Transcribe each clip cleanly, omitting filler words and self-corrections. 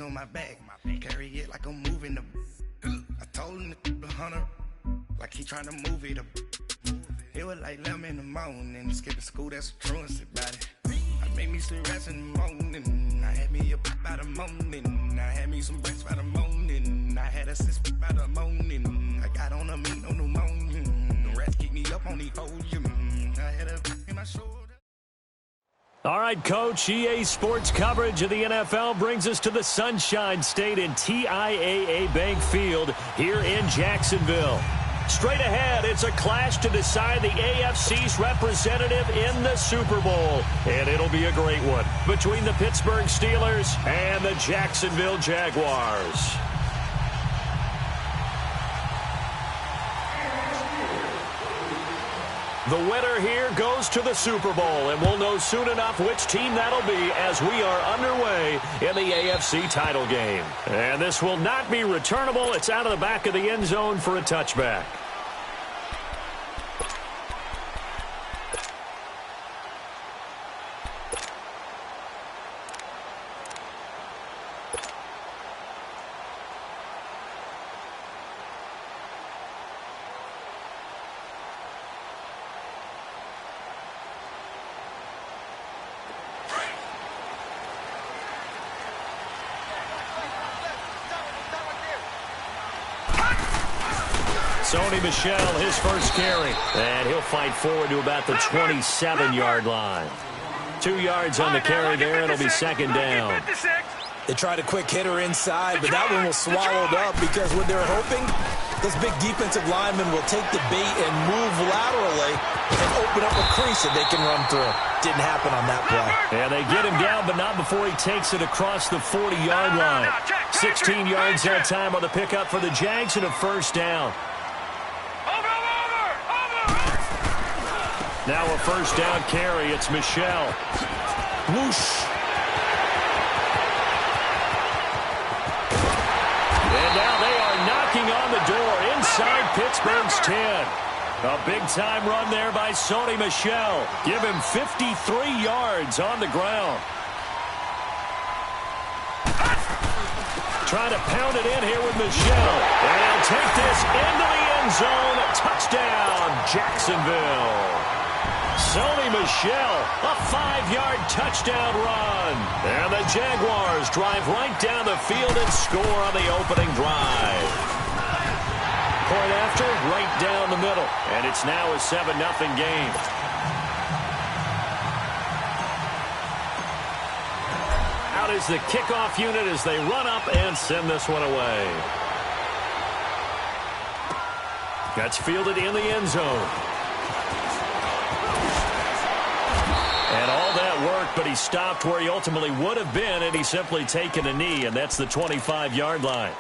on my back, carry it like I'm moving the. I told him the hunter, like he trying to move it up. It was like 11 in the morning, skipping school, that's a truancy about it. I made me some rest in the morning, I had me a by the morning, I had me some breakfast by the morning, I had a sis by the morning, I got on a meat, no pneumonia, the rats keep me up on the podium, I had a in my shoulder. All right, Coach, EA Sports coverage of the NFL brings us to the Sunshine State in TIAA Bank Field here in Jacksonville. Straight ahead, it's a clash to decide the AFC's representative in the Super Bowl. And it'll be a great one between the Pittsburgh Steelers and the Jacksonville Jaguars. The winner here goes to the Super Bowl, and we'll know soon enough which team that'll be as we are underway in the AFC title game. And this will not be returnable. It's out of the back of the end zone for a touchback. Sony Michel, his first carry. And he'll fight forward to about the 27-yard line. 2 yards on the carry there. It'll be second down. They tried a quick hitter inside, but that one was swallowed up because what they're hoping, those big defensive linemen will take the bait and move laterally and open up a crease that they can run through. Didn't happen on that play. And they get him down, but not before he takes it across the 40-yard line. 16 yards that time on the pickup for the Jags and a first down. Now a first down carry. It's Michel. Whoosh. And now they are knocking on the door inside Pittsburgh's 10. A big-time run there by Sony Michel. Give him 53 yards on the ground. Trying to pound it in here with Michel. And he'll take this into the end zone. Touchdown, Jacksonville. Sony Michel, a 5-yard touchdown run. And the Jaguars drive right down the field and score on the opening drive. Point after, right down the middle. And it's now a 7-0 game. Out is the kickoff unit as they run up and send this one away. That's fielded in the end zone. And all that work, but he stopped where he ultimately would have been, and he's simply taken a knee, and that's the 25-yard line.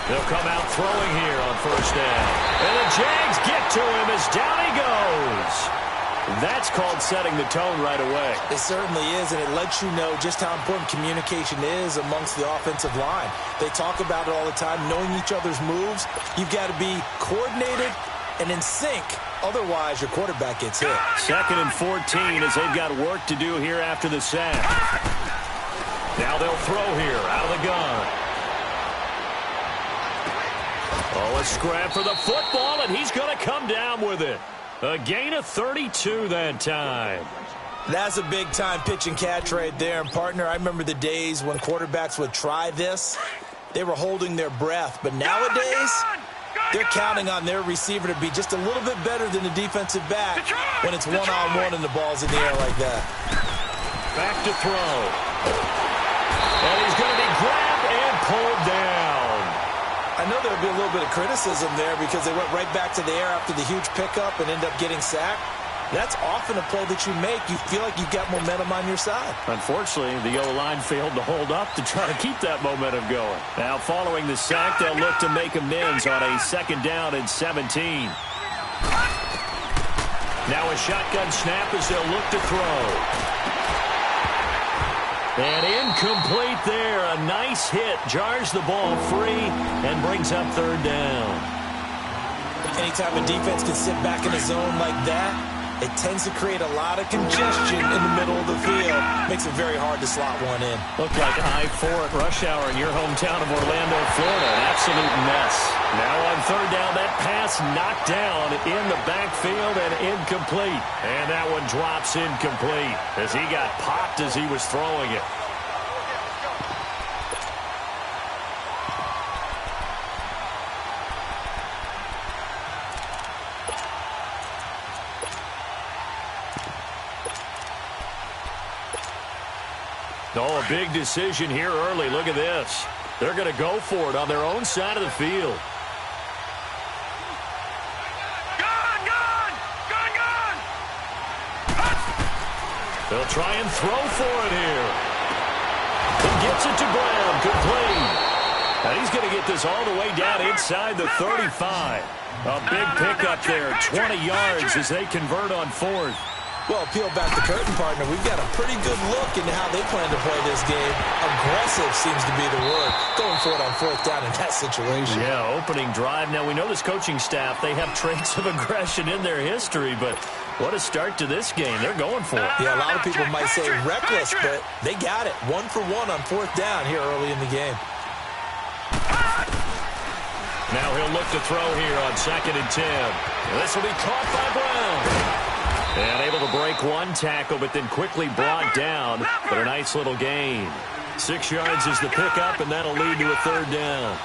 They'll come out throwing here on first down. And the Jags get to him as down he goes. That's called setting the tone right away. It certainly is, and it lets you know just how important communication is amongst the offensive line. They talk about it all the time, knowing each other's moves. You've got to be coordinated and in sync. Otherwise, your quarterback gets hit. 2nd and 14 as they've got work to do here after the sack. Now they'll throw here out of the gun. Oh, a scrap for the football, and he's going to come down with it. A gain of 32 that time. That's a big-time pitch and catch right there. And, partner, I remember the days when quarterbacks would try this. They were holding their breath. But nowadays, they're counting on their receiver to be just a little bit better than the defensive back when it's one-on-one and the ball's in the air like that. Back to throw. And he's going to be grabbed and pulled down. I know there would be a little bit of criticism there because they went right back to the air after the huge pickup and ended up getting sacked. That's often a play that you make. You feel like you've got momentum on your side. Unfortunately, the O-line failed to hold up to try to keep that momentum going. Now, following the sack, they'll look to make amends on a 2nd down and 17. Now a shotgun snap as they'll look to throw. And incomplete there. A nice hit. Jars the ball free and brings up third down. Anytime a defense can sit back in a zone like that, it tends to create a lot of congestion in the middle of the field. Makes it very hard to slot one in. Looked like I-4 at rush hour in your hometown of Orlando, Florida. An absolute mess. Now on third down, that pass knocked down in the backfield and incomplete. And that one drops incomplete as he got popped as he was throwing it. Oh, a big decision here early. Look at this. They're going to go for it on their own side of the field. They'll try and throw for it here. He gets it to Brown. Complete. Now he's going to get this all the way down inside the 35. A big pickup there. 20 yards as they convert on fourth. Well, peel back the curtain, partner. We've got a pretty good look into how they plan to play this game. Aggressive seems to be the word. Going for it on fourth down in that situation. Yeah, opening drive. Now, we know this coaching staff, they have traits of aggression in their history, but what a start to this game. They're going for it. Yeah, a lot of people might say reckless, but they got it. 1 for 1 on fourth down here early in the game. Now he'll look to throw here on 2nd and 10. This will be caught by Brown. And able to break one tackle, but then quickly brought down. But a nice little gain. 6 yards is the pickup, and that'll lead to a third down.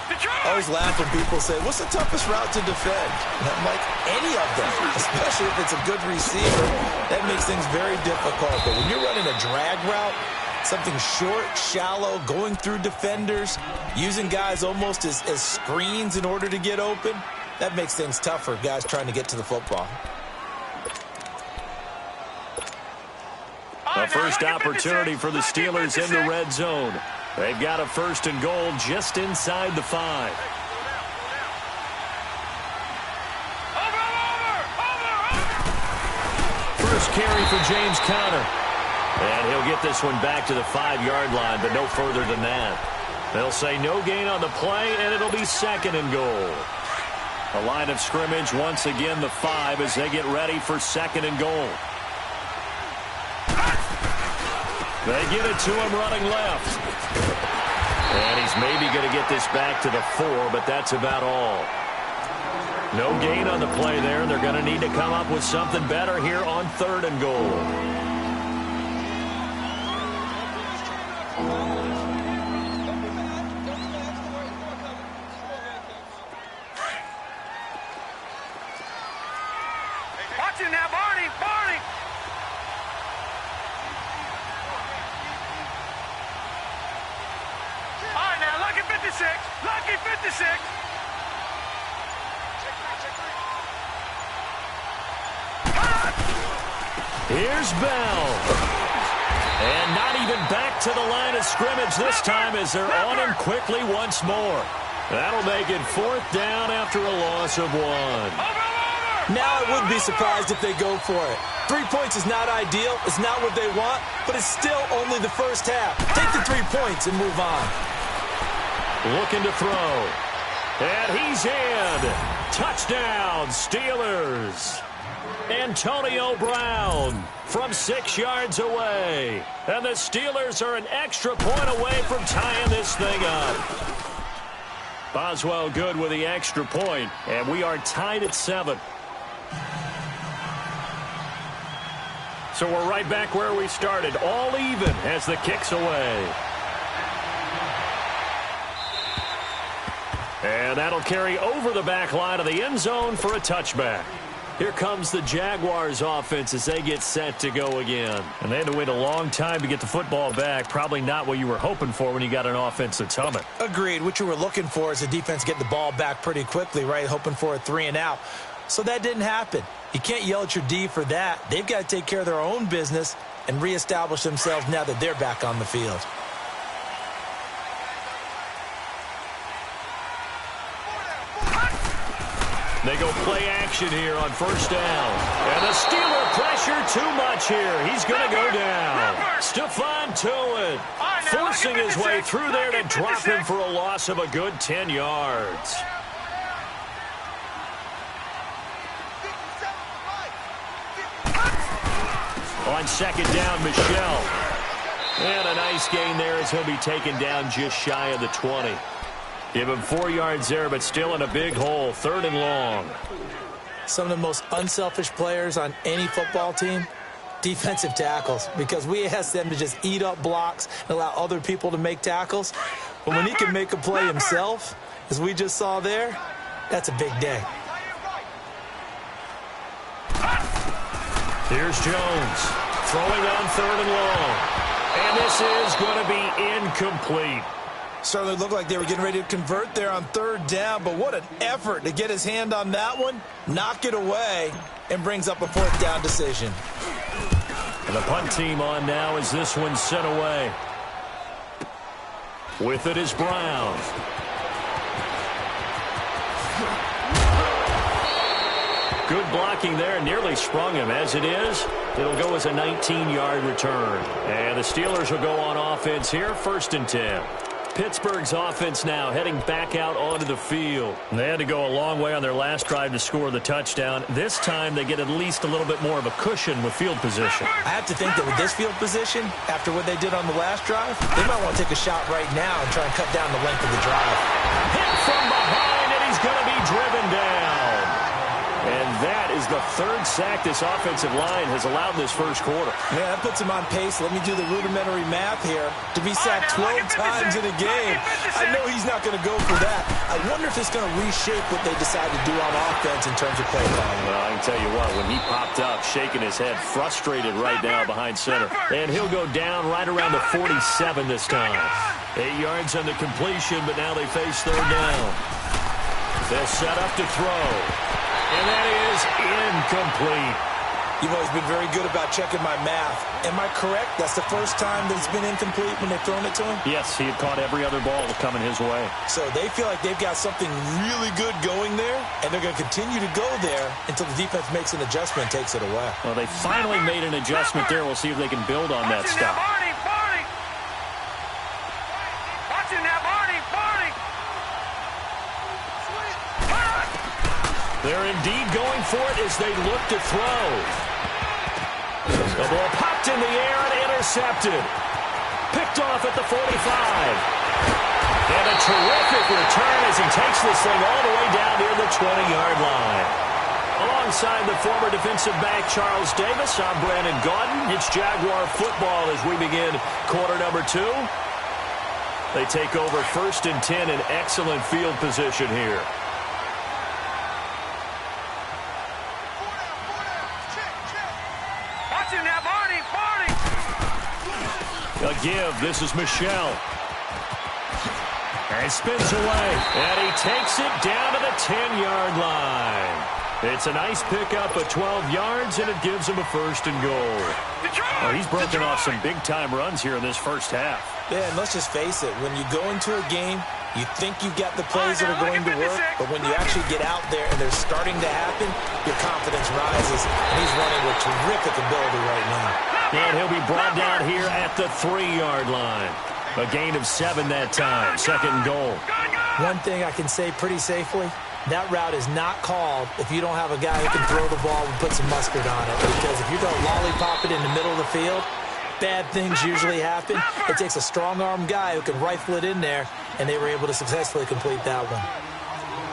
I always laugh when people say, what's the toughest route to defend? And I'm like, any of them, especially if it's a good receiver. That makes things very difficult. But when you're running a drag route, something short, shallow, going through defenders, using guys almost as screens in order to get open, that makes things tough for guys trying to get to the football. A first opportunity for the Steelers in the red zone. They've got a 1st and goal just inside the 5. First carry for James Conner. And he'll get this one back to the 5-yard line, but no further than that. They'll say no gain on the play, and it'll be 2nd and goal. A line of scrimmage once again, the 5, as they get ready for 2nd and goal. They get it to him running left. And he's maybe going to get this back to the 4, but that's about all. No gain on the play there. They're going to need to come up with something better here on 3rd and goal. Watch it now, Barney! Barney! All right, now, lucky 56. Lucky 56. Here's Bell. And not even back to the line of scrimmage this time as they're on him quickly once more. That'll make it 4th down after a loss of 1. Now I would be surprised if they go for it. 3 points is not ideal. It's not what they want, but it's still only the first half. Take the 3 points and move on. Looking to throw. And he's in. Touchdown, Steelers. Antonio Brown from 6 yards away. And the Steelers are an extra point away from tying this thing up. Boswell good with the extra point, and we are tied at 7. So we're right back where we started, all even as the kick's away. And that'll carry over the back line of the end zone for a touchback. Here comes the Jaguars offense as they get set to go again. And they had to wait a long time to get the football back. Probably not what you were hoping for when you got an offense that's humming. Agreed. What you were looking for is the defense getting the ball back pretty quickly, right? Hoping for a 3 and out. So that didn't happen. You can't yell at your D for that. They've got to take care of their own business and reestablish themselves now that they're back on the field. They go play action here on first down. And the Steeler pressure too much here. He's going to go down. Stephon Tuitt forcing his way through there to drop him for a loss of a good 10 yards. On second down, Michel. And a nice gain there as he'll be taken down just shy of the 20. Give him 4 yards there, but still in a big hole. 3rd and long. Some of the most unselfish players on any football team, defensive tackles, because we ask them to just eat up blocks and allow other people to make tackles. But when he can make a play himself, as we just saw there, that's a big day. Here's Jones throwing on 3rd and long. And this is going to be incomplete. Certainly looked like they were getting ready to convert there on 3rd down, but what an effort to get his hand on that one, knock it away, and brings up a 4th down decision. And the punt team on now as this one's sent away. With it is Brown. Good blocking there, nearly sprung him. As it is, it'll go as a 19-yard return. And the Steelers will go on offense here, 1st and 10. Pittsburgh's offense now heading back out onto the field. They had to go a long way on their last drive to score the touchdown. This time they get at least a little bit more of a cushion with field position. I have to think that with this field position, after what they did on the last drive, they might want to take a shot right now and try and cut down the length of the drive. Hit from behind, and he's going to be driven down. And that is the 3rd sack this offensive line has allowed in this first quarter. Yeah, that puts him on pace. Let me do the rudimentary math here. To be sacked 12 times in a game, I know he's not going to go for that. I wonder if it's going to reshape what they decide to do on offense in terms of play calling. Well, I can tell you what, when he popped up, shaking his head, frustrated right now behind center. And he'll go down right around the 47 this time. 8 yards on the completion, but now they face 3rd down. They'll set up to throw. And that is incomplete. You've always been very good about checking my math. Am I correct? That's the first time that it's been incomplete when they've thrown it to him? Yes, he had caught every other ball coming his way. So they feel like they've got something really good going there, and they're going to continue to go there until the defense makes an adjustment and takes it away. Well, they finally made an adjustment there. We'll see if they can build on that stuff. Watching now, Barney. They're indeed going for it as they look to throw. The ball popped in the air and intercepted. Picked off at the 45. And a terrific return as he takes this thing all the way down near the 20-yard line. Alongside the former defensive back Charles Davis, I'm Brandon Gaudin. It's Jaguar football as we begin quarter number 2. They take over 1st and 10 in excellent field position here. A give. This is Michel. And spins away. And he takes it down to the 10-yard line. It's a nice pickup of 12 yards, and it gives him a 1st and goal. Oh, he's broken off some big-time runs here in this first half. Yeah, and let's just face it. When you go into a game, you think you've got the plays that are going to work, but when you actually get out there and they're starting to happen, your confidence rises, and he's running with terrific ability right now. And he'll be brought down here at the 3-yard line. A gain of 7 that time. 2nd and goal. One thing I can say pretty safely, that route is not called if you don't have a guy who can throw the ball and put some mustard on it. Because if you're going to lollipop it in the middle of the field, bad things usually happen. It takes a strong-arm guy who can rifle it in there, and they were able to successfully complete that one.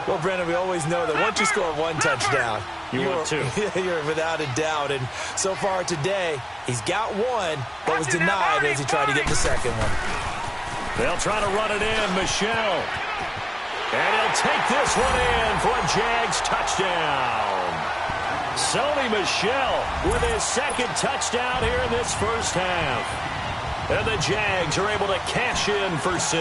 Well, Brendan, we always know that once you score 1 touchdown, you're 2. You're without a doubt. And so far today, he's got 1, but was denied as he tried to get the 2nd one. They'll try to run it in. Michel. And he'll take this one in for a Jags touchdown. Sony Michel with his 2nd touchdown here in this first half. And the Jags are able to cash in for 6.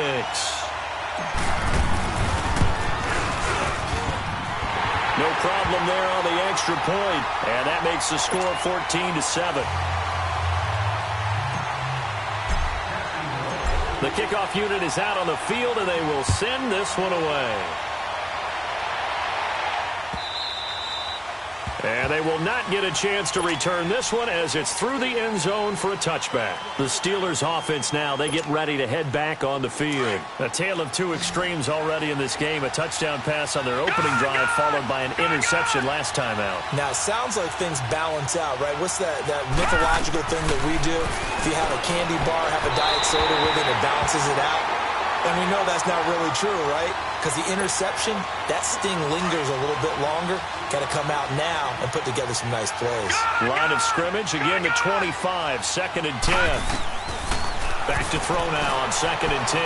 No problem there on the extra point. And that makes the score 14-7. The kickoff unit is out on the field, and they will send this one away. And they will not get a chance to return this one as it's through the end zone for a touchback. The Steelers offense now, they get ready to head back on the field. A tale of two extremes already in this game. A touchdown pass on their opening drive followed by an interception last time out. Now, it sounds like things balance out, right? What's that mythological thing that we do? If you have a candy bar, have a diet soda with it, it balances it out. And we know that's not really true, right? Because the interception, that sting lingers a little bit longer. Got to come out now and put together some nice plays. Line of scrimmage, again the 25, 2nd and 10. Back to throw now on 2nd and 10.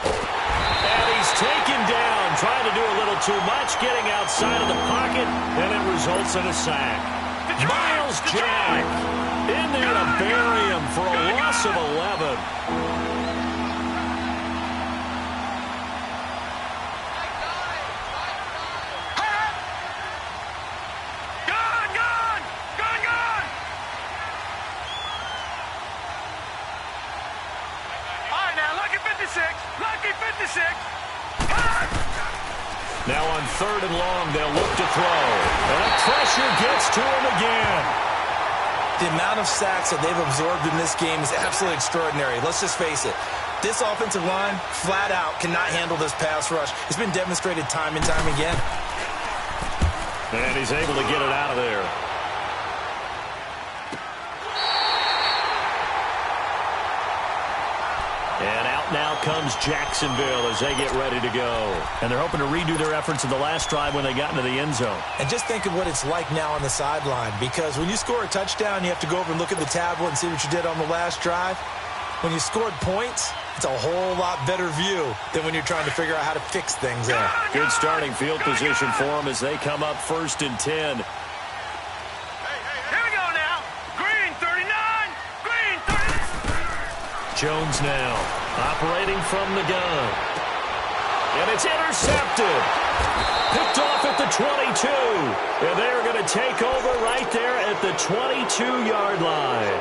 And he's taken down, trying to do a little too much, getting outside of the pocket, and it results in a sack. Miles Jack in there to bury him for a loss of 11. Now on 3rd and long, they'll look to throw. And the pressure gets to him again. The amount of sacks that they've absorbed in this game is absolutely extraordinary. Let's just face it. This offensive line, flat out, cannot handle this pass rush. It's been demonstrated time and time again. And he's able to get it out of there. And out now comes Jacksonville as they get ready to go. And they're hoping to redo their efforts in the last drive when they got into the end zone. And just think of what it's like now on the sideline, because when you score a touchdown, you have to go over and look at the tablet and see what you did on the last drive. When you scored points, it's a whole lot better view than when you're trying to figure out how to fix things there. Good starting field position for them as they come up 1st and 10. Here we go now. Green 39. Green 39. Jones now operating from the gun. And it's intercepted. Picked off at the 22. And they're going to take over right there at the 22-yard line.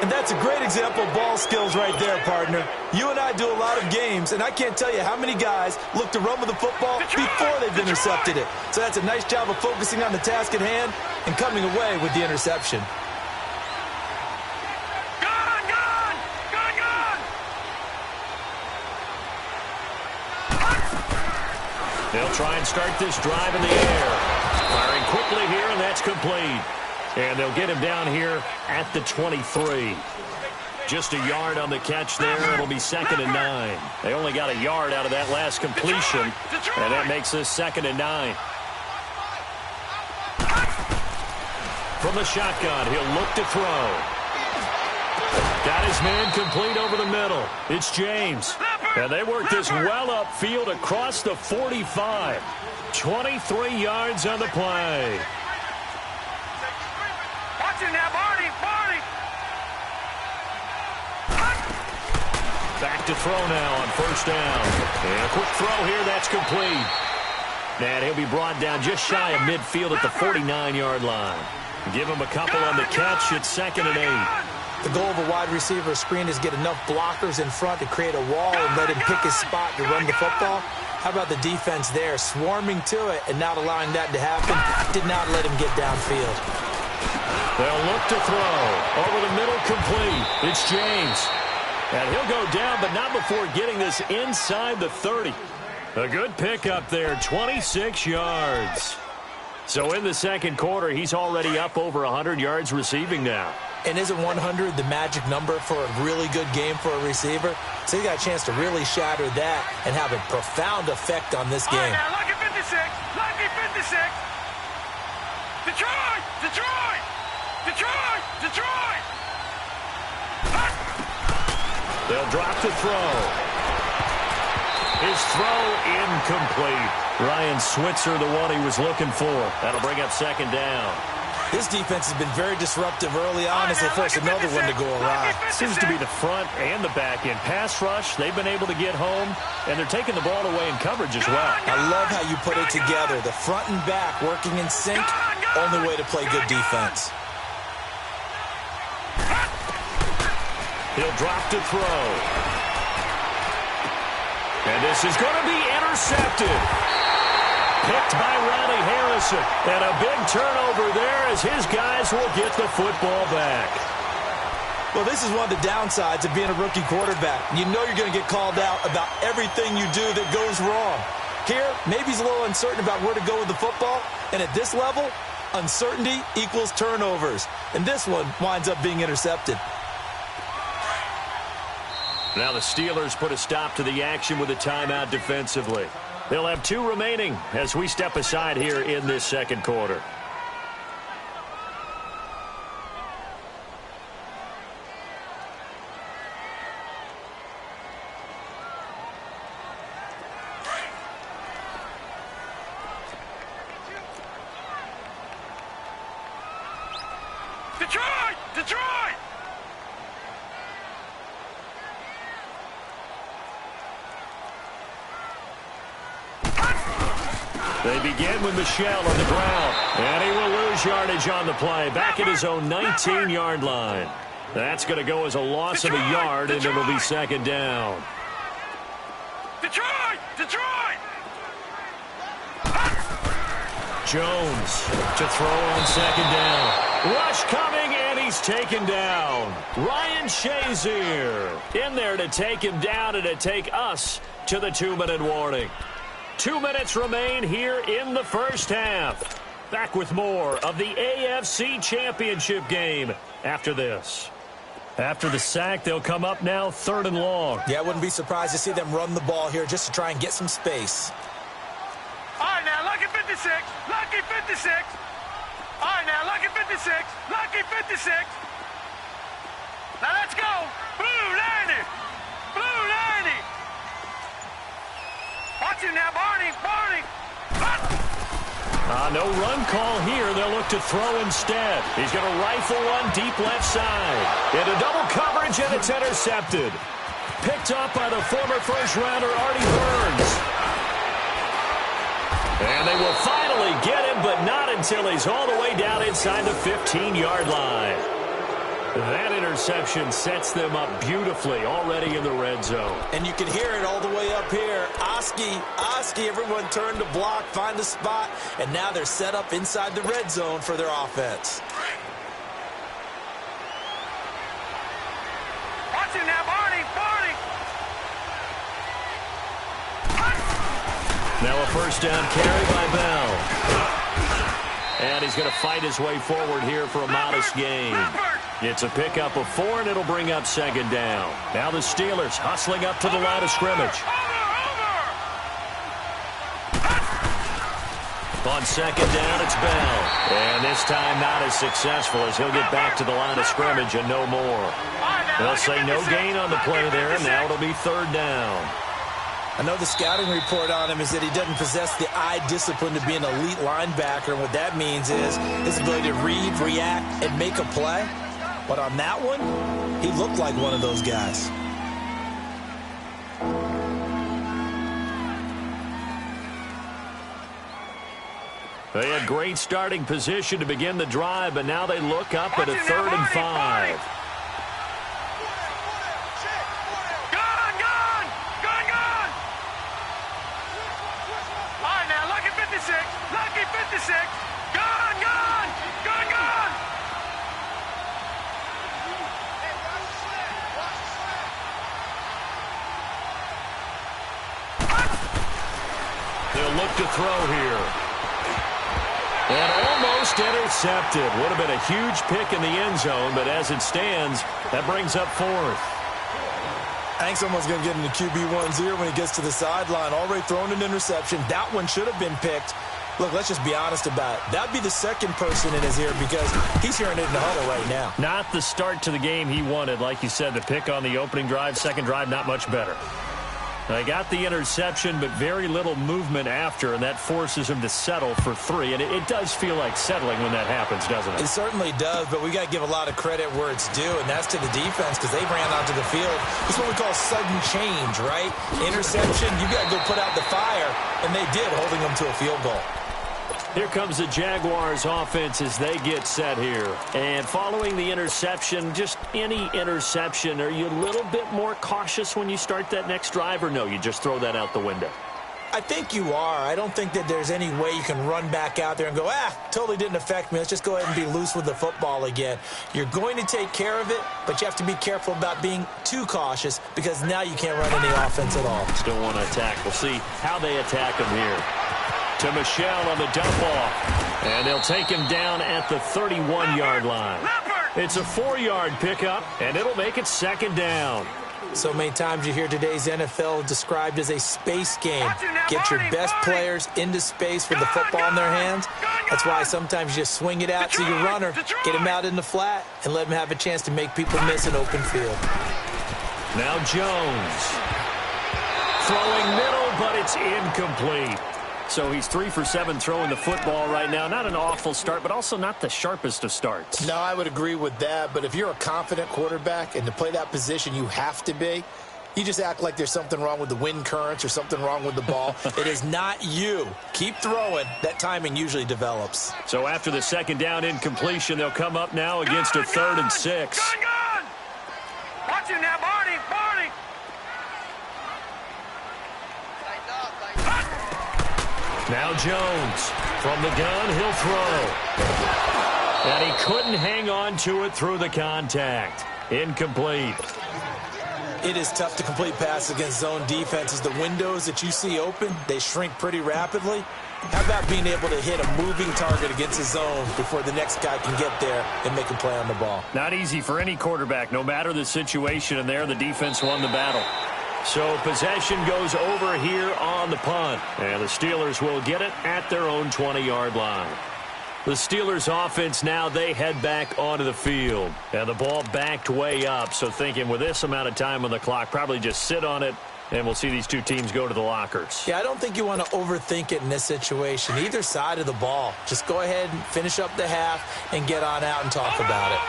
And that's a great example of ball skills right there, partner. You and I do a lot of games, and I can't tell you how many guys look to run with the football before they've intercepted it. So that's a nice job of focusing on the task at hand and coming away with the interception. They'll try and start this drive in the air. Firing quickly here, and that's complete. And they'll get him down here at the 23. Just a yard on the catch there. It'll be 2nd and 9. They only got a yard out of that last completion, and that makes this 2nd and 9. From the shotgun, he'll look to throw. Got his man complete over the middle. It's James. And they work this well upfield across the 45. 23 yards on the play. Back to throw now on 1st down. And a quick throw here, that's complete. And he'll be brought down just shy of midfield at the 49-yard line. Give him a couple on the catch. It's 2nd and 8. The goal of a wide receiver screen is get enough blockers in front to create a wall and let him pick his spot to run the football. How about the defense there, swarming to it and not allowing that to happen? Did not let him get downfield. They'll look to throw. Over the middle, complete. It's James. And he'll go down, but not before getting this inside the 30. A good pickup there, 26 yards. So in the second quarter, he's already up over 100 yards receiving now. And isn't 100 the magic number for a really good game for a receiver? So he got a chance to really shatter that and have a profound effect on this game. All right, now, lucky 56. Lucky 56. Detroit! Detroit! Detroit! Detroit! They'll drop to throw. His throw incomplete. Ryan Switzer, the one he was looking for. That'll bring up 2nd down. This defense has been very disruptive early on as they force another one to go awry. Seems to be the front and the back end. Pass rush, they've been able to get home, and they're taking the ball away in coverage as well. I love how you put it together. The front and back working in sync, only way to play good defense. He'll drop to throw. And this is going to be intercepted. Picked by Ronnie Harrison. And a big turnover there as his guys will get the football back. Well, this is one of the downsides of being a rookie quarterback. You know you're going to get called out about everything you do that goes wrong. Here, maybe he's a little uncertain about where to go with the football. And at this level, uncertainty equals turnovers. And this one winds up being intercepted. Now the Steelers put a stop to the action with a timeout defensively. They'll have 2 remaining as we step aside here in this second quarter. Detroit! Detroit! They begin with Michel on the ground. And he will lose yardage on the play. Back at his own 19-yard line. That's going to go as a loss of a yard, and it'll be second down. Detroit! Detroit! Jones to throw on second down. Rush coming, and he's taken down. Ryan Shazier in there to take him down and to take us to the 2-minute warning. 2 minutes remain here in the first half. Back with more of the AFC Championship game after this. After the sack, they'll come up now 3rd and long. Yeah, I wouldn't be surprised to see them run the ball here just to try and get some space. All right, now, lucky 56. Lucky 56. All right, now, lucky 56. Lucky 56. Now, let's go. Blue 90. Blue 90. Watch him now, Barney. Barney. No run call here. They'll look to throw instead. He's going to rifle one deep left side. Into double coverage, and it's intercepted. Picked up by the former first-rounder, Artie Burns. And they will finally get him, but not until he's all the way down inside the 15-yard line. That interception sets them up beautifully already in the red zone. And you can hear it all the way up here. Oski, everyone turned to block, find a spot, and now they're set up inside the red zone for their offense. Watch him now, Barney. Barney. Now a first down carry by Bell. And he's going to fight his way forward here for a modest gain. It's a pickup of 4, and it'll bring up second down. Now the Steelers hustling up to the line of scrimmage. On second down, it's Bell. And this time not as successful as he'll get back to the line of scrimmage and no more. They'll say no gain on the play there, and now it'll be 3rd down. I know the scouting report on him is that he doesn't possess the eye discipline to be an elite linebacker. And what that means is his ability to read, react, and make a play. But on that one, he looked like one of those guys. They had great starting position to begin the drive, but now they look up at a 3rd and 5. Lucky 56. Gone, gone, gone, gone. They'll look to throw here. And almost intercepted. Would have been a huge pick in the end zone, but as it stands, that brings up 4th. I think someone's going to get into QB1's ear when he gets to the sideline. Already thrown an interception. That one should have been picked. Look, let's just be honest about it. That would be the second person in his ear because he's hearing it in the huddle right now. Not the start to the game he wanted. Like you said, the pick on the opening drive, second drive, not much better. They got the interception, but very little movement after, and that forces him to settle for 3. And it does feel like settling when that happens, doesn't it? It certainly does, but we got to give a lot of credit where it's due, and that's to the defense because they ran onto the field. It's what we call sudden change, right? Interception, you got to go put out the fire, and they did, holding them to a field goal. Here comes the Jaguars offense as they get set here. And following the interception, just any interception, are you a little bit more cautious when you start that next drive, or no, you just throw that out the window? I think you are. I don't think that there's any way you can run back out there and go, totally didn't affect me. Let's just go ahead and be loose with the football again. You're going to take care of it, but you have to be careful about being too cautious because now you can't run any offense at all. Still want to attack. We'll see how they attack him here. To Michel on the dump off. And they'll take him down at the 31-yard line. It's a 4-yard pickup, and it'll make it second down. So many times you hear today's NFL described as a space game. Get your best players into space with the football in their hands. That's why sometimes you just swing it out to your runner, get him out in the flat, and let him have a chance to make people miss an open field. Now Jones. Throwing middle, but it's incomplete. So he's 3 for 7 throwing the football right now. Not an awful start, but also not the sharpest of starts. No, I would agree with that. But if you're a confident quarterback and to play that position you have to be, you just act like there's something wrong with the wind currents or something wrong with the ball. It is not you. Keep throwing. That timing usually develops. So after the second down incompletion, they'll come up now against a 3rd and 6. Gun! Watch him now, Barney! Now Jones from the gun, he'll throw. And he couldn't hang on to it through the contact. Incomplete. It is tough to complete passes against zone defenses. The windows that you see open, they shrink pretty rapidly. How about being able to hit a moving target against a zone before the next guy can get there and make a play on the ball? Not easy for any quarterback, no matter the situation, and there the defense won the battle. So possession goes over here on the punt, and the Steelers will get it at their own 20-yard line. The Steelers offense now, they head back onto the field, and the ball backed way up. So thinking with this amount of time on the clock, probably just sit on it, and we'll see these two teams go to the lockers. Yeah, I don't think you want to overthink it in this situation. Either side of the ball. Just go ahead and finish up the half and get on out and talk about it.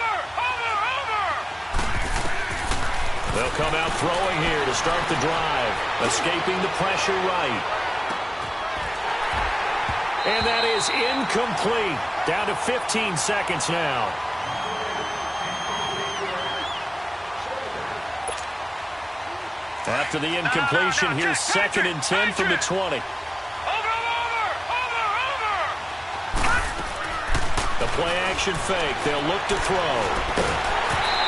They'll come out throwing here to start the drive, escaping the pressure right. And that is incomplete. Down to 15 seconds now. After the incompletion, here's 2nd and 10 from the 20. The play action fake. They'll look to throw.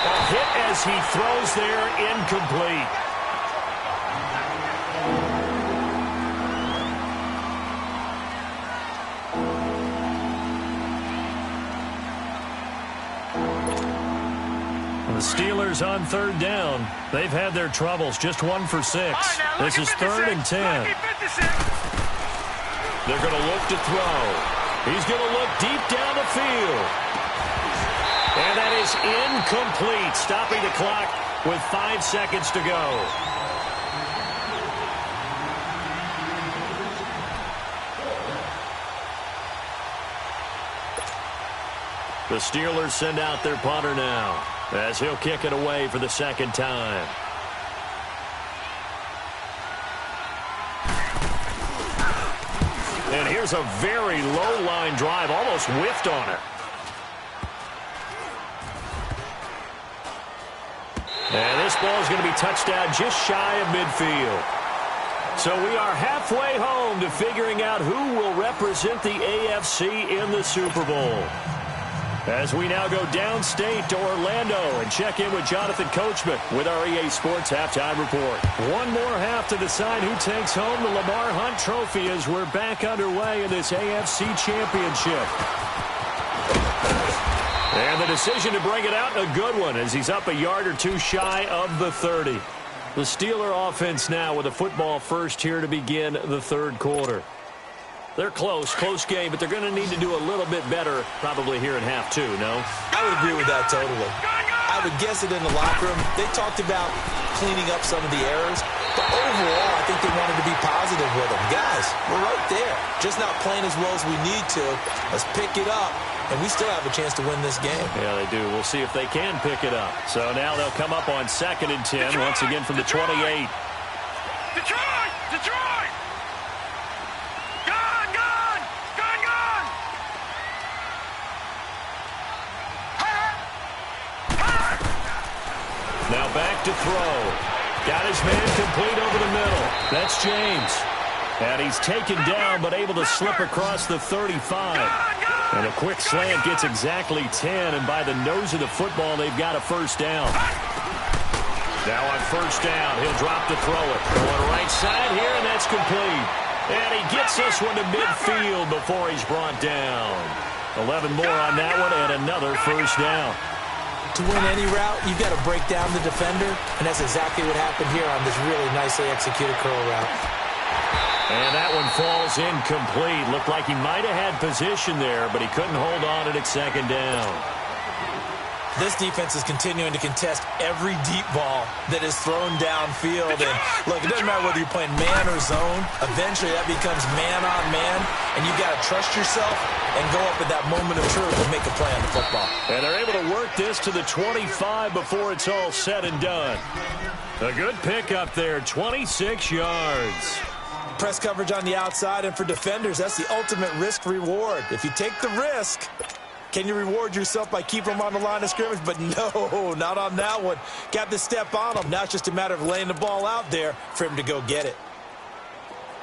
A hit as he throws there, incomplete. The Steelers on 3rd down. They've had their troubles, just 1 for 6. This is 3rd and 10. They're going to look to throw. He's going to look deep down the field. And that is incomplete, stopping the clock with 5 seconds to go. The Steelers send out their punter now, as he'll kick it away for the 2nd time. And here's a very low line drive, almost whiffed on it. And this ball is going to be touched down just shy of midfield. So we are halfway home to figuring out who will represent the AFC in the Super Bowl. As we now go downstate to Orlando and check in with Jonathan Coachman with our EA Sports Halftime Report. One more half to decide who takes home the Lamar Hunt Trophy as we're back underway in this AFC Championship. And the decision to bring it out, a good one, as he's up a yard or two shy of the 30. The Steeler offense now with a football first here to begin the 3rd quarter. They're close game, but they're going to need to do a little bit better probably here in half 2, no? I would agree with that totally. I would guess it in the locker room. They talked about cleaning up some of the errors, but overall I think they wanted to be positive with them. Guys, we're right there. Just not playing as well as we need to. Let's pick it up, and we still have a chance to win this game. Yeah, they do. We'll see if they can pick it up. So now they'll come up on 2nd and 10, once again from the 28. Detroit! Now back to throw. Got his man complete over the middle. That's James. And he's taken down, but able to slip across the 35. And a quick slant gets exactly 10, and by the nose of the football, they've got a first down. Now on first down, he'll drop to throw it. Going right side here, and that's complete. And he gets this one to midfield before he's brought down. 11 more on that one, and another first down. To win any route, you've got to break down the defender, and that's exactly what happened here on this really nicely executed curl route. And that one falls incomplete. Looked like he might have had position there, but he couldn't hold on it at second down. This defense is continuing to contest every deep ball that is thrown downfield. And look, it doesn't matter whether you're playing man or zone. Eventually, that becomes man on man, and you've got to trust yourself and go up at that moment of truth and make a play on the football. And they're able to work this to the 25 before it's all said and done. A good pickup there, 26 yards. Press coverage on the outside, and for defenders, that's the ultimate risk-reward. If you take the risk, can you reward yourself by keeping them on the line of scrimmage? But no, not on that one. Got to step on them. Now it's just a matter of laying the ball out there for him to go get it.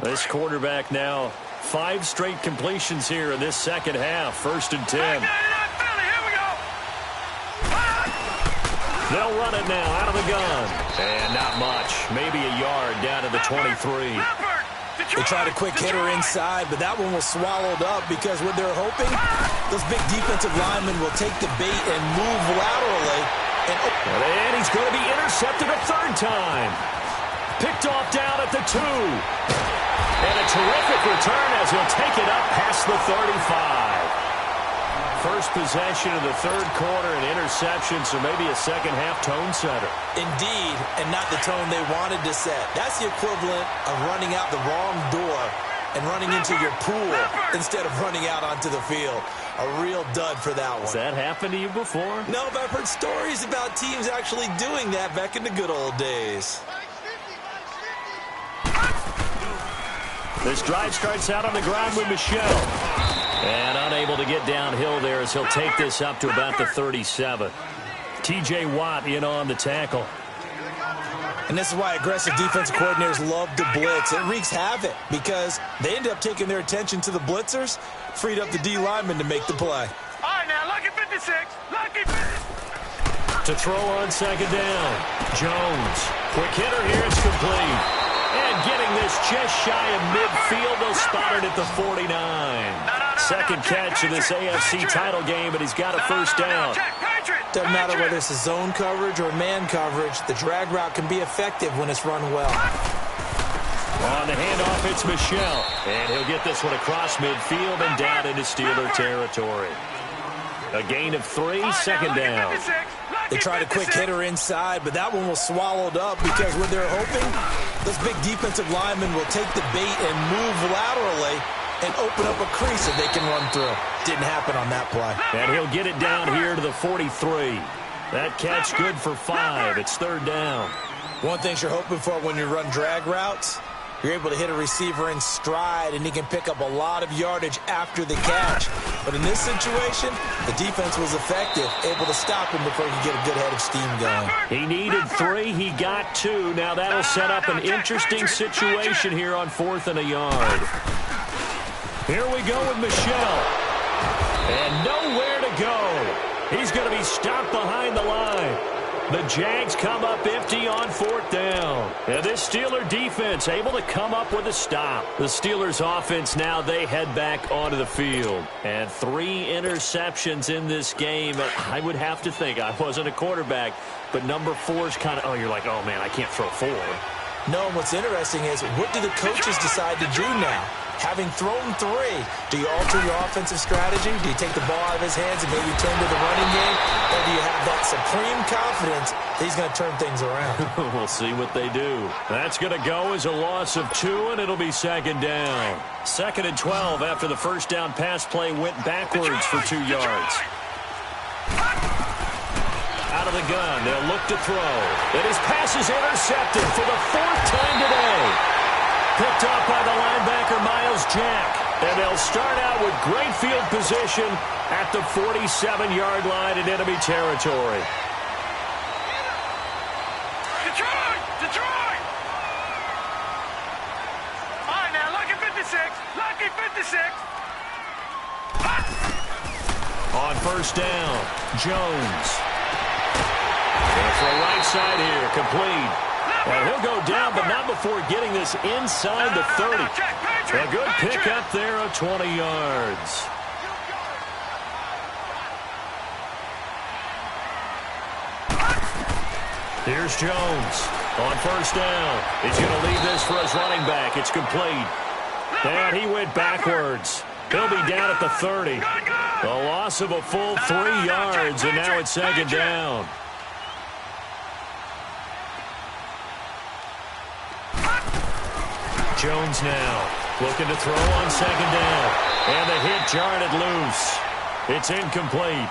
This quarterback now 5 straight completions here in this second half. 1st and 10. They'll run it now out of the gun. And not much. Maybe a yard down to the 23. They tried a quick hitter inside, but that one was swallowed up because what they're hoping, those big defensive linemen will take the bait and move laterally. And he's going to be intercepted a 3rd time. Picked off down at the 2. And a terrific return as he'll take it up past the 35. First possession of the 3rd quarter, an interception, so maybe a second-half tone setter. Indeed, and not the tone they wanted to set. That's the equivalent of running out the wrong door and running into your pool instead of running out onto the field. A real dud for that one. Has that happened to you before? No, but I've heard stories about teams actually doing that back in the good old days. This drive starts out on the ground with Michel. And unable to get downhill there as he'll take this up to about the 37. T.J. Watt in on the tackle. And this is why aggressive defensive coordinators love to blitz. It wreaks havoc because they end up taking their attention to the blitzers, freed up the D lineman to make the play. All right, now, lucky 56. Lucky 56. To throw on second down. Jones. Quick hitter here. It's complete. And getting this just shy of midfield. They'll spot it at the 49. Second catch of this AFC title game, but he's got a first down. Doesn't matter whether it's a zone coverage or man coverage, the drag route can be effective when it's run well. On the handoff, it's Michel. And he'll get this one across midfield and down into Steeler territory. A gain of 3, second down. They tried a quick hitter inside, but that one was swallowed up because what they're hoping, those big defensive linemen will take the bait and move laterally and open up a crease that they can run through. Didn't happen on that play. And he'll get it down here to the 43. That catch good for 5. It's 3rd down. One thing you're hoping for when you run drag routes, you're able to hit a receiver in stride, and he can pick up a lot of yardage after the catch. But in this situation, the defense was effective, able to stop him before he could get a good head of steam going. He needed 3. He got 2. Now that'll set up an interesting situation here on 4th and a yard. Here we go with Michel. And nowhere to go. He's going to be stopped behind the line. The Jags come up empty on 4th down. And this Steeler defense able to come up with a stop. The Steelers offense now, they head back onto the field. And 3 interceptions in this game. I would have to think, I wasn't a quarterback, but number 4 is kind of, oh, you're like, oh, man, I can't throw 4. No, what's interesting is, what do the coaches decide to do now? Having thrown 3, do you alter your offensive strategy? Do you take the ball out of his hands and maybe turn to the running game? Or do you have that supreme confidence that he's going to turn things around? We'll see what they do. That's going to go as a loss of 2, and it'll be second down. 2nd and 12 after the first down pass play went backwards for 2 yards. Out of the gun, they'll look to throw. And his pass is intercepted for the 4th time today. Picked off by the linebacker, Miles Jack. And they'll start out with great field position at the 47-yard line in enemy territory. Detroit! Detroit! All right, now, lucky On first down, Jones. And for a right side here, complete. And he'll go down, but not before getting this inside the 30. A good pickup there of 20 yards. Here's Jones on first down. He's going to leave this for his running back. It's complete. And he went backwards. He'll be down at the 30. A loss of a full 3 yards, and now it's second down. Jones now looking to throw on second down. And the hit jarred it loose. It's incomplete.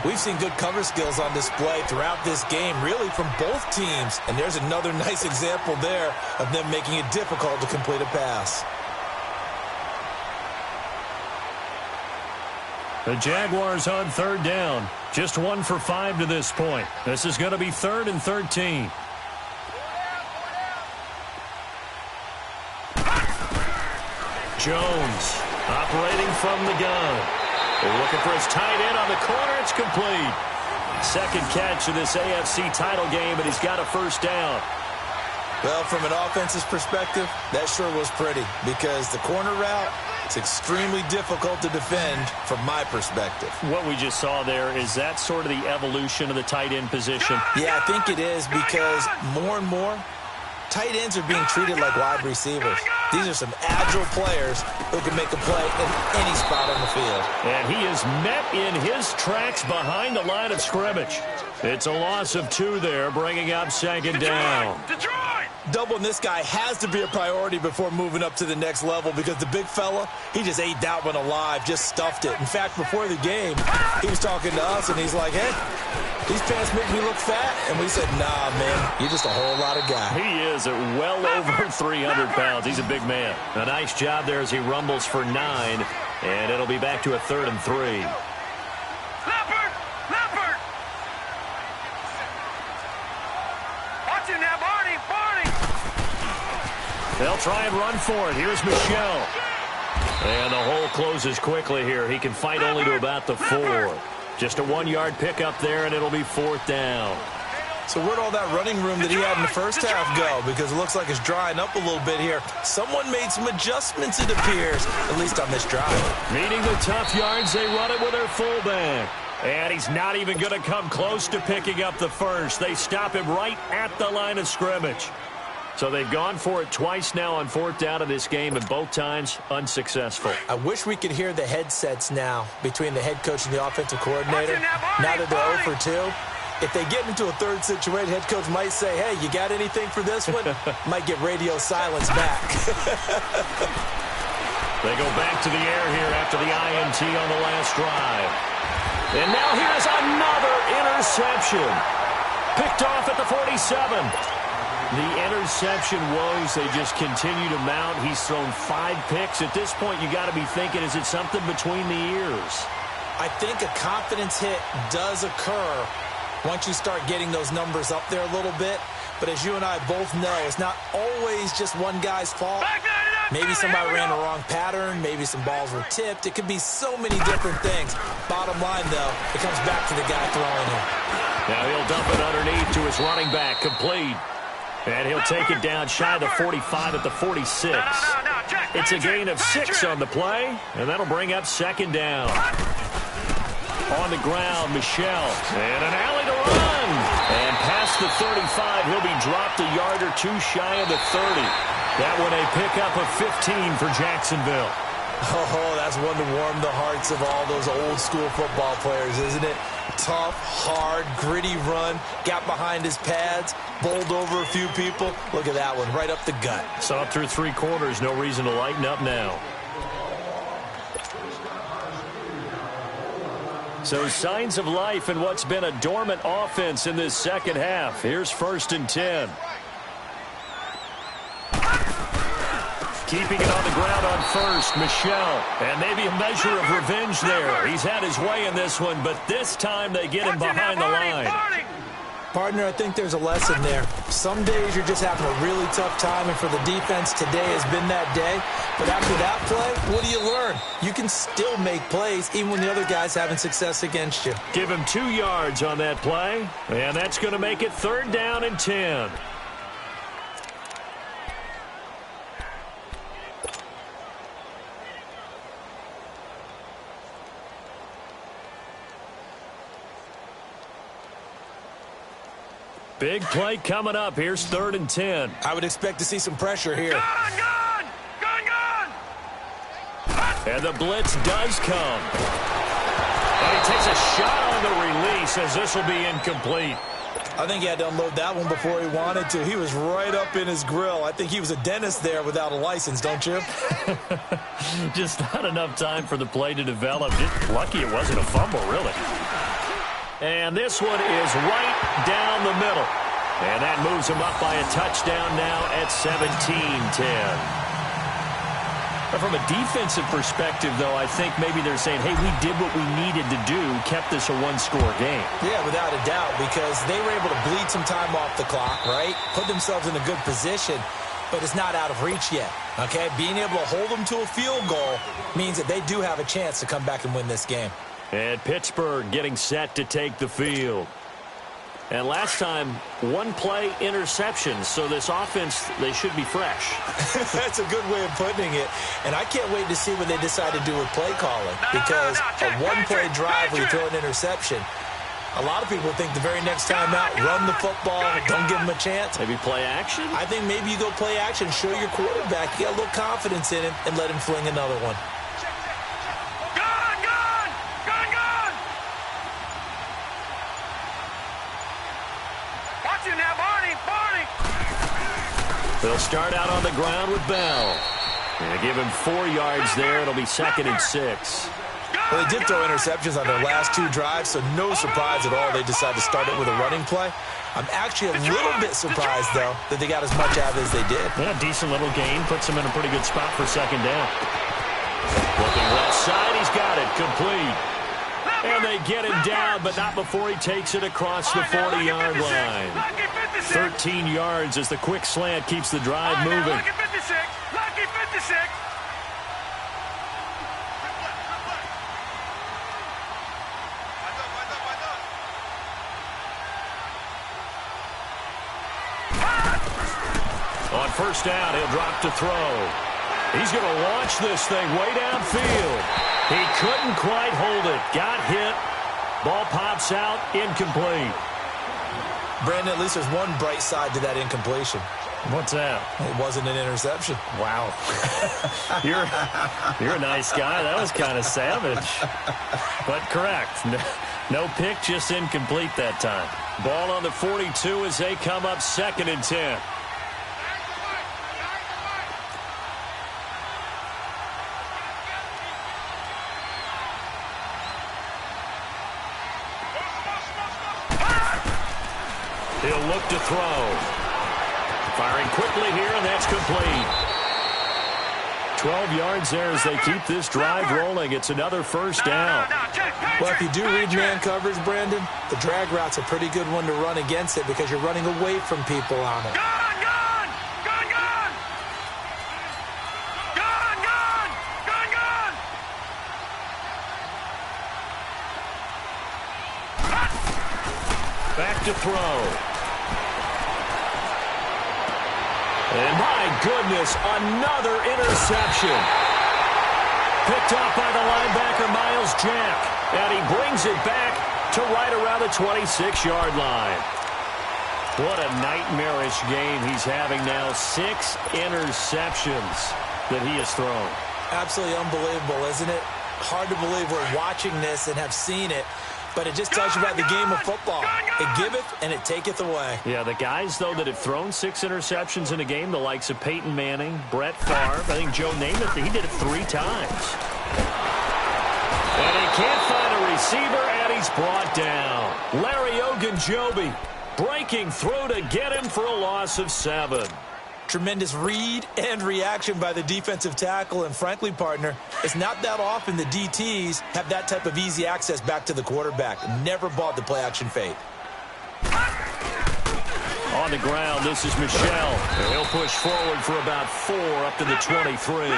We've seen good cover skills on display throughout this game, really from both teams. And there's another nice example there of them making it difficult to complete a pass. The Jaguars on third down. Just 1 for 5 to this point. This is going to be 3rd and 13. Jones operating from the gun. They're looking for his tight end on the corner. It's complete. Second catch of this AFC title game, and he's got a first down. Well, from an offensive perspective, that sure was pretty because the corner route is extremely difficult to defend from my perspective. What we just saw there, is that sort of the evolution of the tight end position? Yeah, I think it is because more and more, tight ends are being treated like wide receivers. These are some agile players who can make a play in any spot on the field. And he is met in his tracks behind the line of scrimmage. It's a loss of 2 there, bringing up second down. Doubling this guy has to be a priority before moving up to the next level because the big fella, he just ate that one alive, just stuffed it. In fact, before the game, he was talking to us, and he's like, hey, these pants make me look fat. And we said, nah, man, you're just a whole lot of guy. He is at well over 300 pounds. He's a big man. A nice job there as he rumbles for 9, and it'll be back to a 3rd and 3. They'll try and run for it. Here's Michel. And the hole closes quickly here. He can fight only to about the 4. Just a 1-yard pickup there, and it'll be 4th down. So where'd all that running room that he had in the first half go? Because it looks like it's drying up a little bit here. Someone made some adjustments, it appears, at least on this drive. Needing the tough yards, they run it with their fullback. And he's not even going to come close to picking up the first. They stop him right at the line of scrimmage. So they've gone for it twice now on 4th down of this game, and both times unsuccessful. I wish we could hear the headsets now between the head coach and the offensive coordinator. Now that they're 0 for 2, if they get into a third situation, head coach might say, hey, you got anything for this one? Might get radio silence back. They go back to the air here after the INT on the last drive. And now here's another interception. Picked off at the 47. The interception woes, they just continue to mount. He's thrown 5 picks. At this point, you got to be thinking, is it something between the ears? I think a confidence hit does occur once you start getting those numbers up there a little bit. But as you and I both know, it's not always just one guy's fault. Maybe somebody ran the wrong pattern. Maybe some balls were tipped. It could be so many different things. Bottom line, though, it comes back to the guy throwing it. Now he'll dump it underneath to his running back, complete. And he'll take it down shy of the 45 at the 46. It's a gain of 6 on the play, and that'll bring up second down. On the ground, Michel. And an alley to run. And past the 35, he'll be dropped a yard or 2 shy of the 30. That one a pickup of 15 for Jacksonville. Oh, that's one to warm the hearts of all those old school football players, isn't it? Tough, hard, gritty run. Got behind his pads, bowled over a few people. Look at that one, right up the gut. Saw it through 3 quarters. No reason to lighten up now. So signs of life in what's been a dormant offense in this second half. Here's 1st and 10. Keeping it on the ground on first, Michel. And maybe a measure of revenge there. He's had his way in this one, but this time they get him behind the line. Partner, I think there's a lesson there. Some days you're just having a really tough time, and for the defense, today has been that day. But after that play, what do you learn? You can still make plays even when the other guy's having success against you. Give him 2 yards on that play, and that's going to make it 3rd down and 10. Big play coming up. Here's 3rd and 10. I would expect to see some pressure here. Gone! And the blitz does come. And he takes a shot on the release as this will be incomplete. I think he had to unload that one before he wanted to. He was right up in his grill. I think he was a dentist there without a license, don't you? Just not enough time for the play to develop. Just lucky it wasn't a fumble, really. And this one is right down the middle. And that moves him up by a touchdown now at 17-10. From a defensive perspective, though, I think maybe they're saying, hey, we did what we needed to do, kept this a one-score game. Yeah, without a doubt, because they were able to bleed some time off the clock, right? Put themselves in a good position, but it's not out of reach yet, okay? Being able to hold them to a field goal means that they do have a chance to come back and win this game. And Pittsburgh getting set to take the field. And last time, 1 play interception, so this offense, they should be fresh. That's a good way of putting it. And I can't wait to see what they decide to do with play calling. Because a 1-play drive where you throw an interception, a lot of people think the very next time out, run the football, don't give them a chance. Maybe play action? I think maybe you go play action, show your quarterback you got a little confidence in him, and let him fling another one. They'll start out on the ground with Bell. And give him 4 yards there. It'll be 2nd and 6. Well, they did throw interceptions on their last 2 drives, so no surprise at all they decided to start it with a running play. I'm actually a little bit surprised, though, that they got as much out as they did. Yeah, decent little gain. Puts them in a pretty good spot for 2nd down. Looking left side. He's got it. Complete. And they get him down, but not before he takes it across the 40-yard line. 13 yards as the quick slant keeps the drive moving. Lucky 56. Lucky 56. On 1st down, he'll drop to throw. He's going to launch this thing way downfield. He couldn't quite hold it. Got hit. Ball pops out. Incomplete. Brandon, at least there's one bright side to that incompletion. What's that? It wasn't an interception. Wow. You're a nice guy. That was kind of savage. But correct. No pick, just incomplete that time. Ball on the 42 as they come up 2nd and 10. He'll look to throw. Firing quickly here, and that's complete. 12 yards there as they keep this drive rolling. It's another 1st down. Well, if you do read man coverage, Brandon, the drag route's a pretty good one to run against it because you're running away from people on it. Back to throw. And my goodness, another interception. Picked off by the linebacker, Miles Jack. And he brings it back to right around the 26-yard line. What a nightmarish game he's having now. 6 interceptions that he has thrown. Absolutely unbelievable, isn't it? Hard to believe we're watching this and have seen it. But it just tells you about the game of football. It giveth and it taketh away. Yeah, the guys, though, that have thrown 6 interceptions in a game, the likes of Peyton Manning, Brett Favre, I think Joe Namath, he did it 3 times. And he can't find a receiver, and he's brought down. Larry Ogunjobi breaking through to get him for a loss of 7. Tremendous read and reaction by the defensive tackle. And frankly, partner, it's not that often the DTs have that type of easy access back to the quarterback. Never bought the play-action fake. On the ground, this is Michel. He'll push forward for about 4 up to the 23.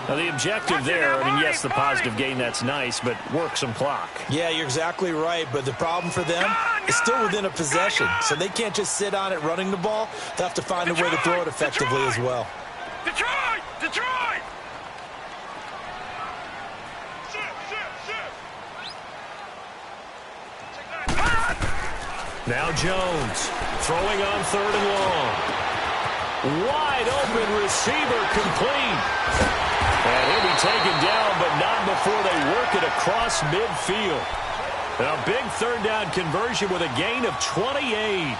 Now, the objective there, I mean, yes, the positive gain, that's nice, but work some clock. Yeah, you're exactly right, but the problem for them is still within a possession, so they can't just sit on it running the ball. They'll have to find a way to throw it effectively as well. Detroit! Detroit! Now Jones throwing on 3rd and long. Wide open receiver complete. And he'll be taken down, but not before they work it across midfield. A big 3rd down conversion with a gain of 28.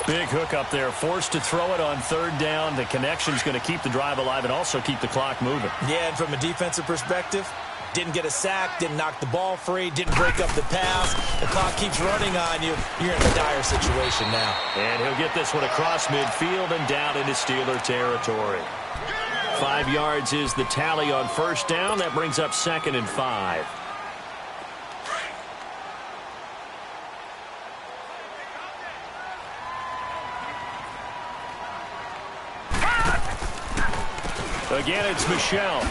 Big hook up there, forced to throw it on 3rd down. The connection's going to keep the drive alive and also keep the clock moving. Yeah, and from a defensive perspective, didn't get a sack, didn't knock the ball free, didn't break up the pass. The clock keeps running on you. You're in a dire situation now. And he'll get this one across midfield and down into Steeler territory. 5 yards is the tally on 1st down. That brings up 2nd and 5. Again, it's Michel.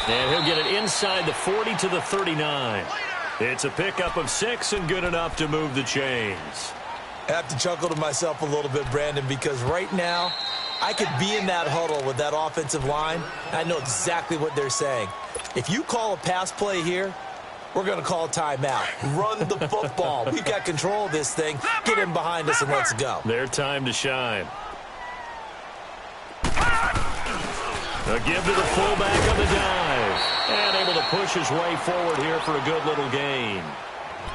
And he'll get it inside the 40 to the 39. It's a pickup of 6 and good enough to move the chains. I have to chuckle to myself a little bit, Brandon, because right now I could be in that huddle with that offensive line. I know exactly what they're saying. If you call a pass play here, we're going to call a timeout. Run the football. We've got control of this thing. Get in behind us and let's go. Their time to shine. A give to the fullback on the dive. And able to push his way forward here for a good little gain.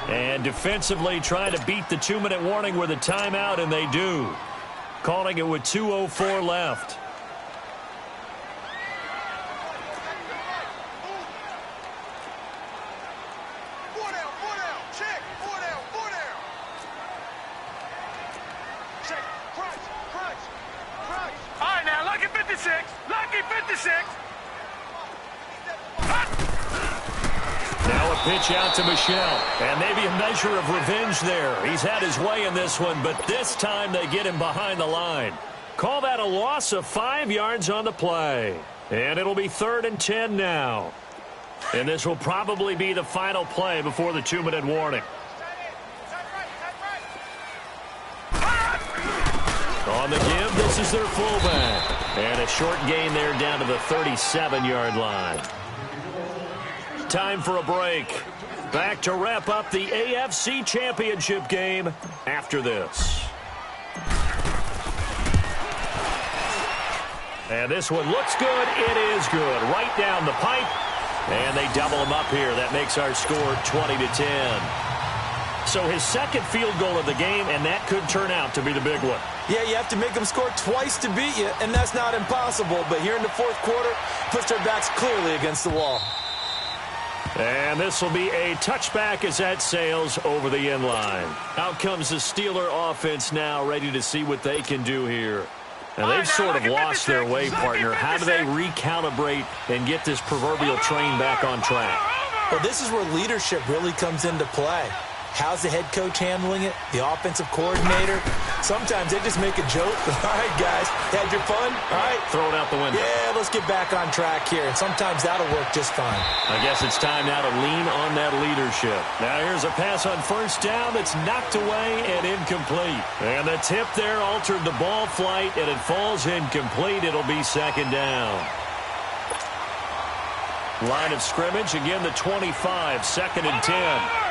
And defensively trying to beat the 2-minute warning with a timeout, and they do. Calling it with 2:04 left. All right, now, lucky 56. Lucky 56. Now a pitch out to Michel. And maybe a measure of revenge there. He's had his way in this one, but this time they get him behind the line. Call that a loss of 5 yards on the play. And it'll be 3rd and 10 now. And this will probably be the final play before the 2-minute warning. On the give, this is their fullback. And a short gain there down to the 37-yard line. Time for a break. Back to wrap up the AFC Championship game after this. And this one looks good. It is good. Right down the pipe. And they double them up here. That makes our score 20-10. So his 2nd field goal of the game, and that could turn out to be the big one. Yeah, you have to make them score twice to beat you, and that's not impossible. But here in the 4th quarter, puts their backs clearly against the wall. And this will be a touchback as that sails over the end line. Out comes the Steeler offense now, ready to see what they can do here. Now, they've sort of lost their way, partner. How do they recalibrate and get this proverbial train back on track? Well, this is where leadership really comes into play. How's the head coach handling it? The offensive coordinator? Sometimes they just make a joke. All right, guys, had your fun? All right. Throw it out the window. Yeah, let's get back on track here. And sometimes that'll work just fine. I guess it's time now to lean on that leadership. Now here's a pass on 1st down that's knocked away and incomplete. And the tip there altered the ball flight, and it falls incomplete. It'll be 2nd down. Line of scrimmage, again the 25, 2nd and 10.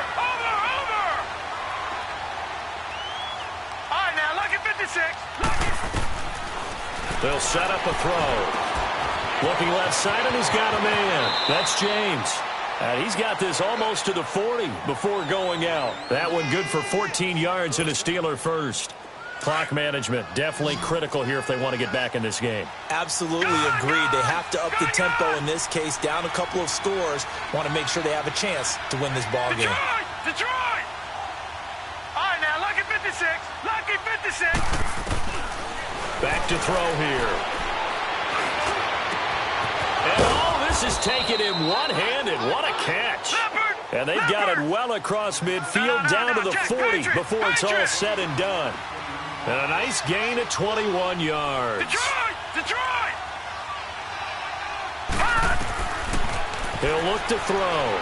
They'll set up a throw. Looking left side, and he's got a man. That's James. And he's got this almost to the 40 before going out. That one good for 14 yards and a Steeler first. Clock management definitely critical here if they want to get back in this game. Absolutely agreed. They have to up the tempo in this case, down a couple of scores. Want to make sure they have a chance to win this ball game. Detroit! All right, now, lucky 56. Lucky 56. Back to throw here. And this is taken in one-handed. What a catch. And they've got it well across midfield down to the 40 before it's all said and done. And a nice gain at 21 yards. Detroit! He'll look to throw.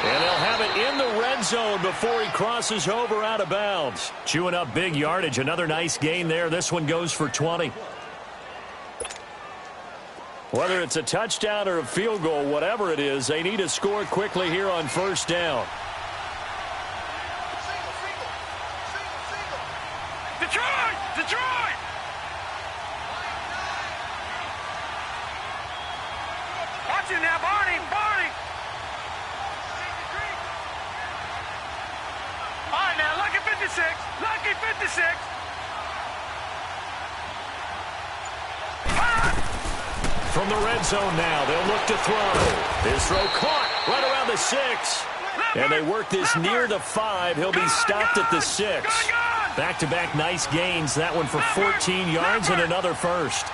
And they'll have it in the red zone before he crosses over out of bounds. Chewing up big yardage. Another nice gain there. This one goes for 20. Whether it's a touchdown or a field goal, whatever it is, they need to score quickly here on first down. Detroit! Watch it now, Barney! All right, now, lucky 56! From the red zone now, they'll look to throw. His throw caught right around the 6. And they work this near the 5. He'll be stopped at the 6. Back-to-back nice gains. That one for 14 yards and another first.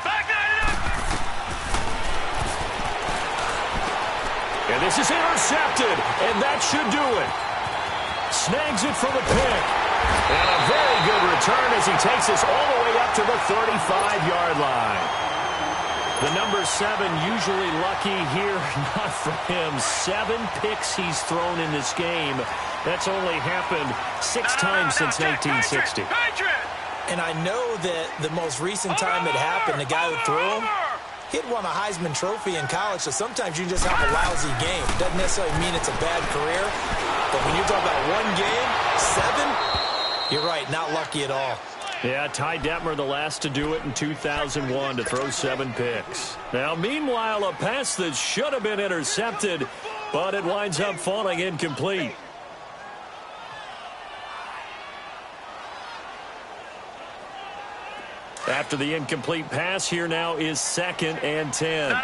And this is intercepted, and that should do it. Snags it for the pick. And a very good return as he takes us all the way up to the 35-yard line. The number 7 usually lucky here, not for him. 7 picks he's thrown in this game. That's only happened 6 times since 1960. And I know that the most recent time it happened, the guy who threw him, he'd won a Heisman Trophy in college, so sometimes you just have a lousy game. Doesn't necessarily mean it's a bad career, but when you talk about one game, 7, you're right, not lucky at all. Yeah, Ty Detmer the last to do it in 2001 to throw 7 picks. Now, meanwhile, a pass that should have been intercepted, but it winds up falling incomplete. After the incomplete pass, here now is 2nd and 10. No,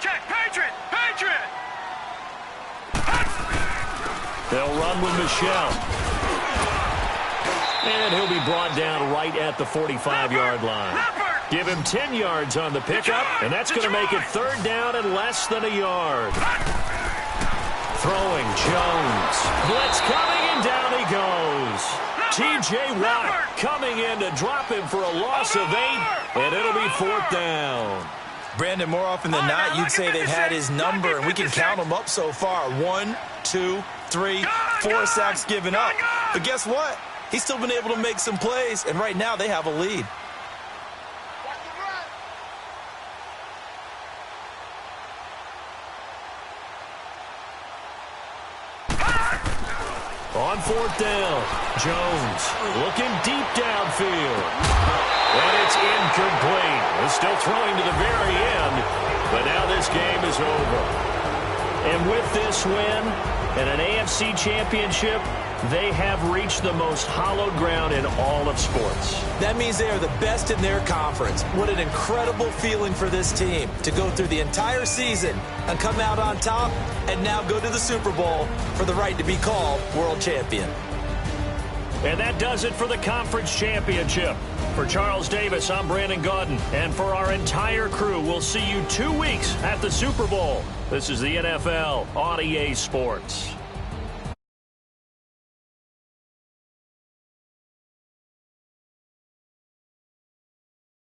check, Patriot! They'll run with Michelle. And he'll be brought down right at the 45-yard line. Give him 10 yards on the pickup, and that's going to make it 3rd down and less than a yard. Throwing Jones. Blitz coming, and down he goes. T.J. Watt coming in to drop him for a loss of 8, and it'll be 4th down. Brandon, more often than not, you'd say they've had his number, and we can count them up so far. 1, 2, 3, 4 sacks given up. But guess what? He's still been able to make some plays, and right now they have a lead. On 4th down, Jones looking deep downfield. And it's incomplete. He's still throwing to the very end, but now this game is over. And with this win and an AFC championship, they have reached the most hallowed ground in all of sports. That means they are the best in their conference. What an incredible feeling for this team to go through the entire season and come out on top and now go to the Super Bowl for the right to be called world champion. And that does it for the conference championship. For Charles Davis, I'm Brandon Gaudin. And for our entire crew, we'll see you 2 weeks at the Super Bowl. This is the NFL on EA Sports.